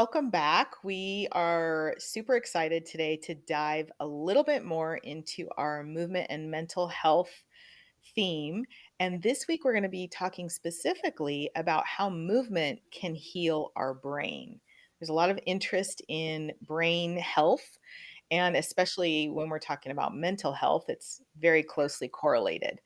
welcome back. We are super excited today to dive a little bit more into our movement and mental health theme. And this week, we're going to be talking specifically about how movement can heal our brain. There's a lot of interest in brain health, and especially when we're talking about mental health, it's very closely correlated.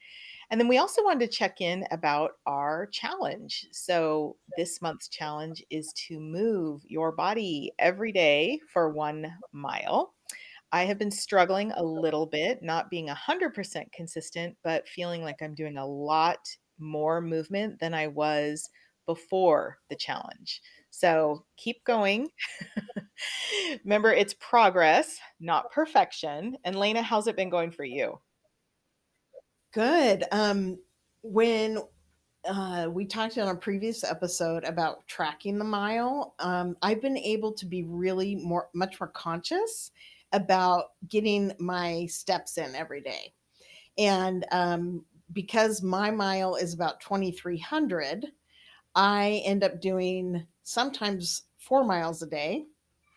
And then we also wanted to check in about our challenge. So, this month's challenge is to move your body every day for 1 mile. I have been struggling a little bit, not being 100% consistent, but feeling like I'm doing a lot more movement than I was before the challenge. So, keep going. Remember, it's progress, not perfection. And Lena, how's it been going for you? Good. When we talked on a previous episode about tracking the mile, I've been able to be much more conscious about getting my steps in every day. And because my mile is about 2,300, I end up doing sometimes 4 miles a day.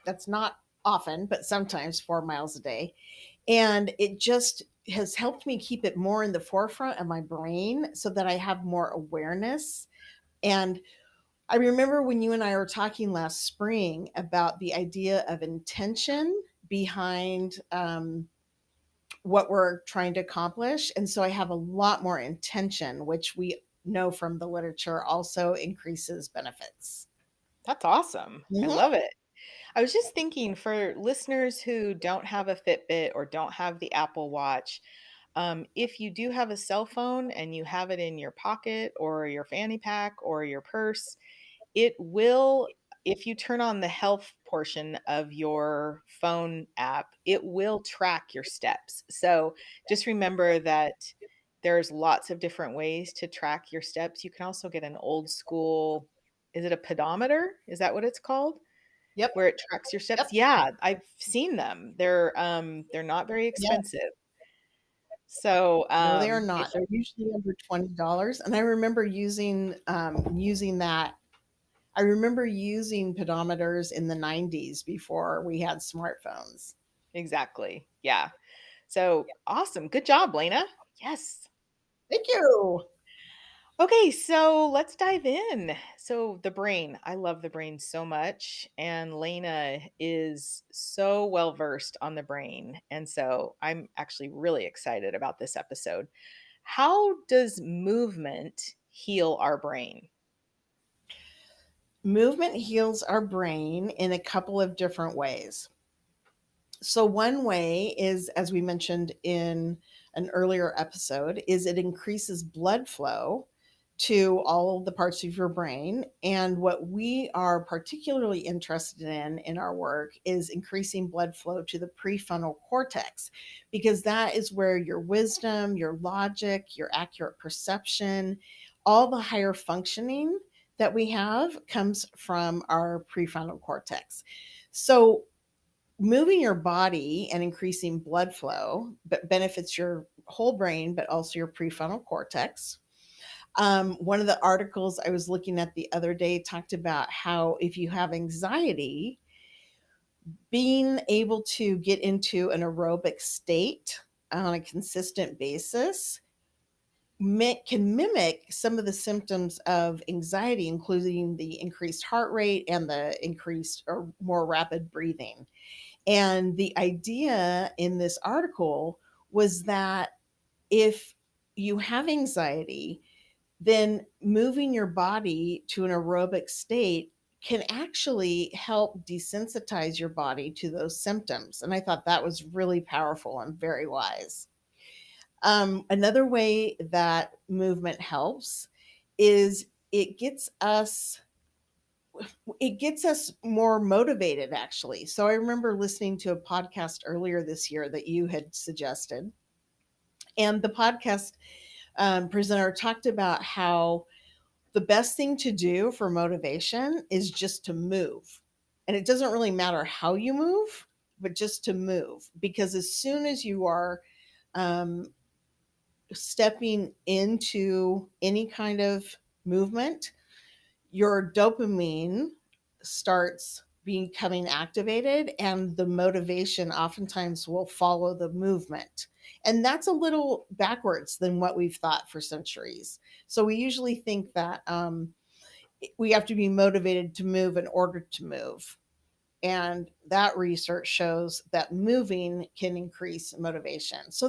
That's not often, but sometimes 4 miles a day. And it just has helped me keep it more in the forefront of my brain so that I have more awareness. And I remember when you and I were talking last spring about the idea of intention behind what we're trying to accomplish. And so I have a lot more intention, which we know from the literature also increases benefits. That's awesome. I Mhm. love it. I was just thinking for listeners who don't have a Fitbit or don't have the Apple Watch, if you do have a cell phone and you have it in your pocket or your fanny pack or your purse, it will, if you turn on the health portion of your phone app, it will track your steps. So just remember that there's lots of different ways to track your steps. You can also get an old school, is it a pedometer? Is that what it's called? Yep. Where it tracks your steps? Yep. Yeah, I've seen them. They're not very Yeah. expensive. So, No, they are it not. They're usually under $20. And I remember using that. I remember using pedometers in the 90s before we had smartphones. exactly. Yeah. So, awesome. Good job, Lena. Yes. Thank you. Okay, so let's dive in. So, the brain. I love the brain so much, and Lena is so well versed on the brain. And so, I'm actually really excited about this episode. How does movement heal our brain? Movement heals our brain in a couple of different ways. So one way is, as we mentioned in an earlier episode, is it increases blood flow to all of the parts of your brain. And what we are particularly interested in our work is increasing blood flow to the prefrontal cortex, because that is where your wisdom, your logic, your accurate perception, all the higher functioning that we have comes from our prefrontal cortex. So moving your body and increasing blood flow but benefits your whole brain but also your prefrontal cortex. One of the articles I was looking at the other day talked about how if you have anxiety, being able to get into an aerobic state on a consistent basis can mimic some of the symptoms of anxiety, including the increased heart rate and the increased or more rapid breathing. And the idea in this article was that if you have anxiety, then moving your body to an aerobic state can actually help desensitize your body to those symptoms. And I thought that was really powerful and very wise. Another way that movement helps is it gets us more motivated, actually. So I remember listening to a podcast earlier this year that you had suggested, and the podcast presenter talked about how the best thing to do for motivation is just to move. And it doesn't really matter how you move, but just to move, because as soon as you are um, stepping into any kind of movement, your dopamine starts becoming activated, and the motivation oftentimes will follow the movement. And that's a little backwards than what we've thought for centuries. So we usually think that we have to be motivated to move in order to move. And that research shows that moving can increase motivation. So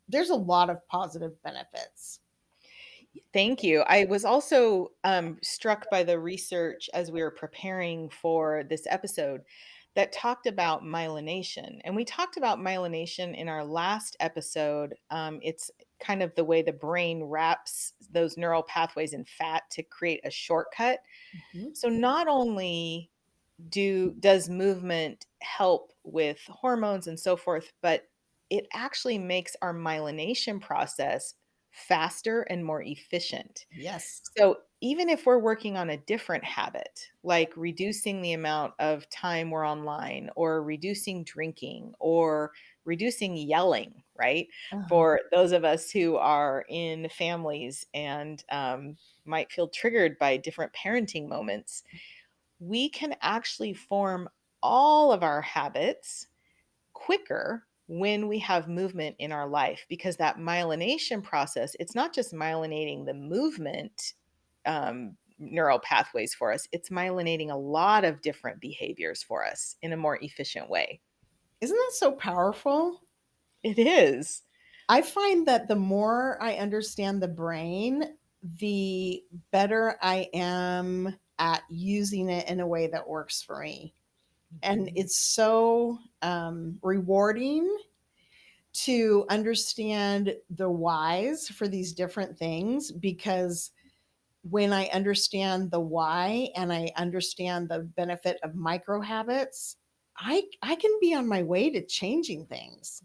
there's a lot of positive benefits. Thank you. I was also struck by the research as we were preparing for this episode that talked about myelination. And we talked about myelination in our last episode. It's kind of the way the brain wraps those neural pathways in fat to create a shortcut. Mhm. So not only does movement help with hormones and so forth, but it actually makes our myelination process faster and more efficient. Yes. So even if we're working on a different habit, like reducing the amount of time we're online or reducing drinking or reducing yelling, right? Uh-huh. For those of us who are in families and might feel triggered by different parenting moments, we can actually form all of our habits quicker when we have movement in our life because that myelination process, it's not just myelinating the movement neural pathways for us, it's myelinating a lot of different behaviors for us in a more efficient way. Isn't that so powerful? It is. I find that the more I understand the brain, the better I am at using it in a way that works for me. And Mhm. it's so rewarding to understand the whys for these different things, because when I understand the why and I understand the benefit of micro habits, I can be on my way to changing things.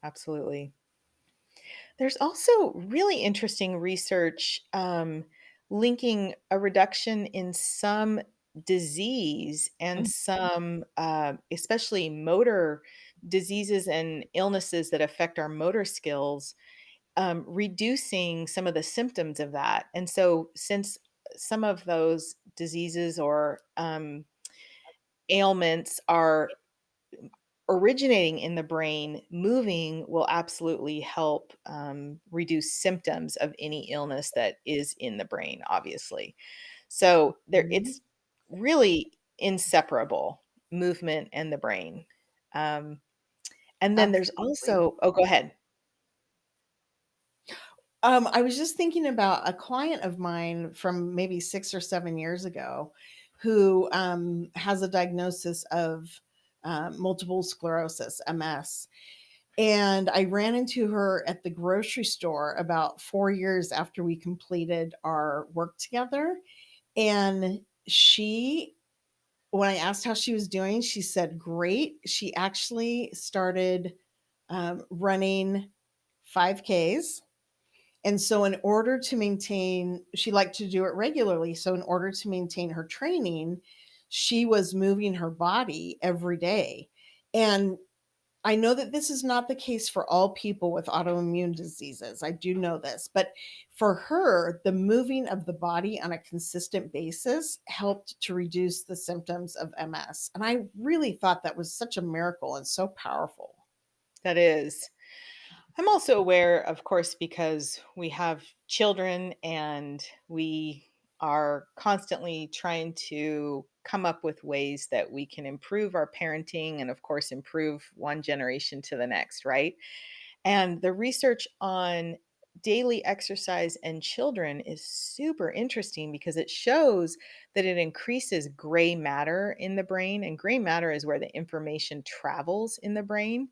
Absolutely. There's also really interesting research linking a reduction in some disease and some, especially motor diseases and illnesses that affect our motor skills, reducing some of the symptoms of that. And so, since some of those diseases or ailments are originating in the brain, moving will absolutely help reduce symptoms of any illness that is in the brain, obviously. So there Mhm. it's really inseparable, movement and the brain. Um, and then there's Absolutely. also oh, go ahead. I was just thinking about a client of mine from maybe 6 or 7 years ago who, has a diagnosis of, multiple sclerosis, MS, and I ran into her at the grocery store about 4 years after we completed our work together, and she when I asked how she was doing, she said, "Great." She actually started, running 5Ks, and so, in order to maintain, she liked to do it regularly. So, in order to maintain her training, she was moving her body every day. And I know that this is not the case for all people with autoimmune diseases. I do know this. But for her, the moving of the body on a consistent basis helped to reduce the symptoms of MS. And I really thought that was such a miracle and so powerful. That is. I'm also aware, of course, because we have children and we are constantly trying to come up with ways that we can improve our parenting and, of course, improve one generation to the next, right? And the research on daily exercise and children is super interesting because it shows that it increases gray matter in the brain. And gray matter is where the information travels in the brain.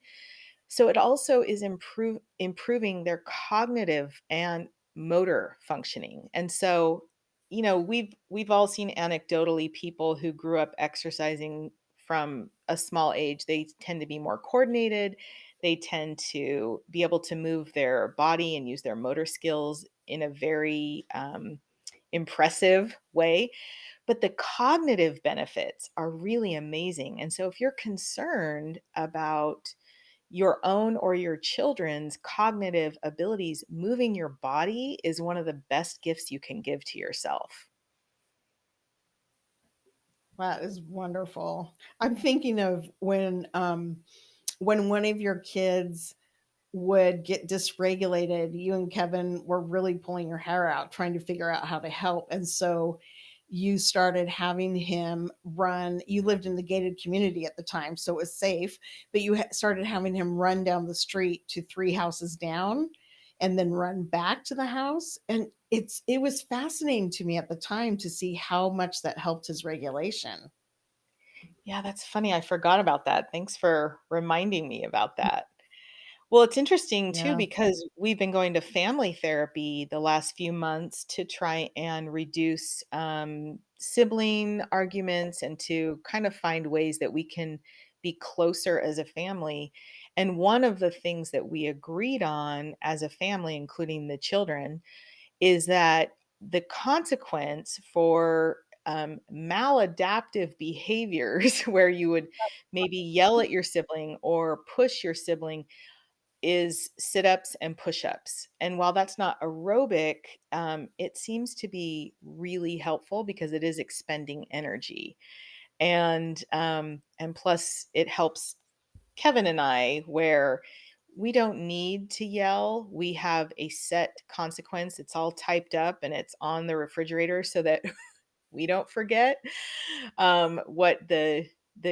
So it also is improving their cognitive and motor functioning. And so, we've all seen anecdotally people who grew up exercising from a small age. They tend to be more coordinated. They tend to be able to move their body and use their motor skills in a very impressive way. But the cognitive benefits are really amazing. And so if you're concerned about your own or your children's cognitive abilities, moving your body is one of the best gifts you can give to yourself. That is wonderful. I'm thinking of when one of your kids would get dysregulated, you and Kevin were really pulling your hair out trying to figure out how to help. And so you started having him run. You lived in the gated community at the time, so it was safe, but you started having him run down the street to three houses down and then run back to the house. And it was fascinating to me at the time to see how much that helped his regulation. Yeah, that's funny. I forgot about that. Thanks for reminding me about that. Well, it's interesting too Yeah. because we've been going to family therapy the last few months to try and reduce sibling arguments and to kind of find ways that we can be closer as a family. And one of the things that we agreed on as a family, including the children, is that the consequence for maladaptive behaviors, where you would maybe yell at your sibling or push your sibling, is sit-ups and push-ups. And while that's not aerobic, it seems to be really helpful because it is expending energy. And plus it helps Kevin and I, where we don't need to yell. We have a set consequence. It's all typed up and it's on the refrigerator so that we don't forget what the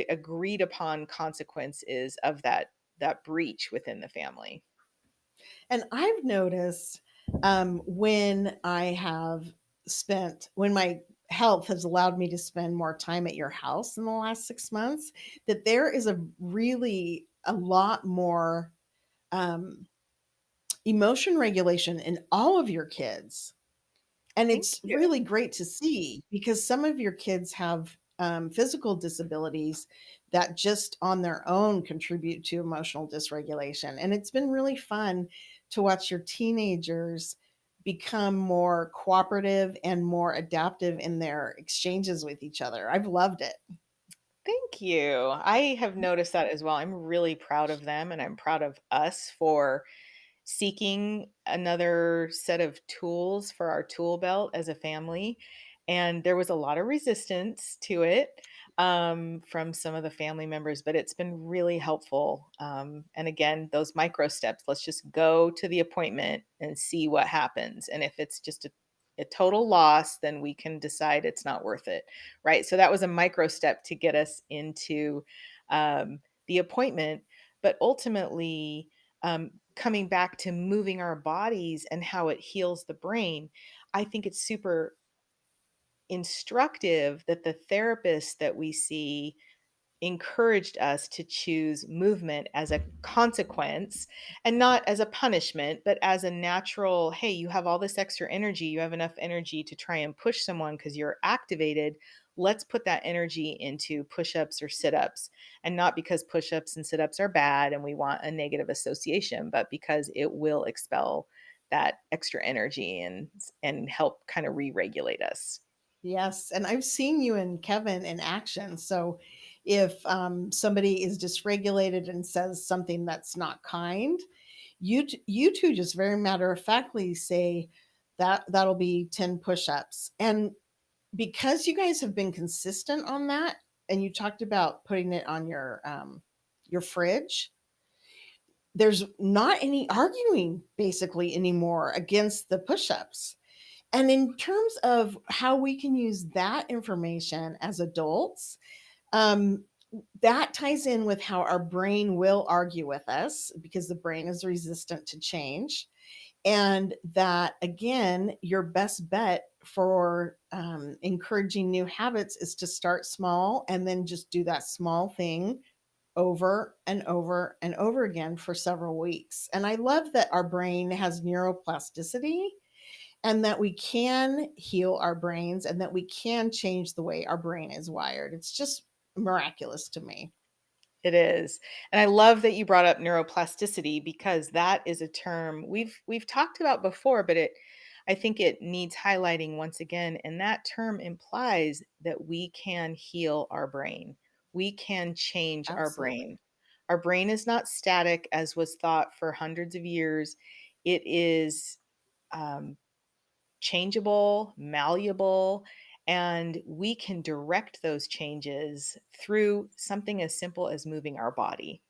agreed upon consequence is of that breach within the family. And I've noticed when my health has allowed me to spend more time at your house in the last 6 months, that there is a lot more um, emotion regulation in all of your kids. And Thank it's you. really great to see because some of your kids have physical disabilities that just on their own contribute to emotional dysregulation. And it's been really fun to watch your teenagers become more cooperative and more adaptive in their exchanges with each other. I've loved it. Thank you. I have noticed that as well. I'm really proud of them and I'm proud of us for seeking another set of tools for our tool belt as a family. And there was a lot of resistance to it from some of the family members, but it's been really helpful. And again, those micro steps, let's just go to the appointment and see what happens. And if it's just a total loss, then we can decide it's not worth it. Right. So that was a micro step to get us into the appointment. But ultimately, coming back to moving our bodies and how it heals the brain, I think it's super instructive that the therapists that we see encouraged us to choose movement as a consequence and not as a punishment, but as a natural, hey, you have all this extra energy. You have enough energy to try and push someone because you're activated. Let's put that energy into push ups or sit ups. And not because push ups and sit ups are bad and we want a negative association, but because it will expel that extra energy and help kind of re regulate us. Yes, and I've seen you and Kevin in action. So if somebody is dysregulated and says something that's not kind, you two just very matter of factly say that'll be 10 push-ups. And because you guys have been consistent on that, and you talked about putting it on your fridge, there's not any arguing basically anymore against the push-ups. And in terms of how we can use that information as adults, um, that ties in with how our brain will argue with us because the brain is resistant to change. And that, again, your best bet for encouraging new habits is to start small and then just do that small thing over and over and over again for several weeks. And I love that our brain has neuroplasticity and that we can heal our brains and that we can change the way our brain is wired. It's just miraculous to me. It is. And I love that you brought up neuroplasticity because that is a term we've talked about before, but I think it needs highlighting once again. And that term implies that we can heal our brain. We can change our Absolutely. brain. Our brain is not static as was thought for hundreds of years. It is um, changeable, malleable, And we can direct those changes through something as simple as moving our body.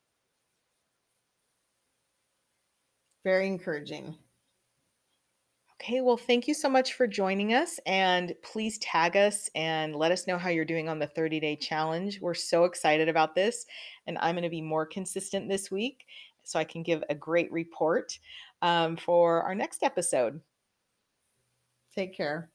Very encouraging. Okay, well, thank you so much for joining us. And please tag us and let us know how you're doing on the 30-day challenge. We're so excited about this. And I'm going to be more consistent this week so I can give a great report for our next episode. Take care.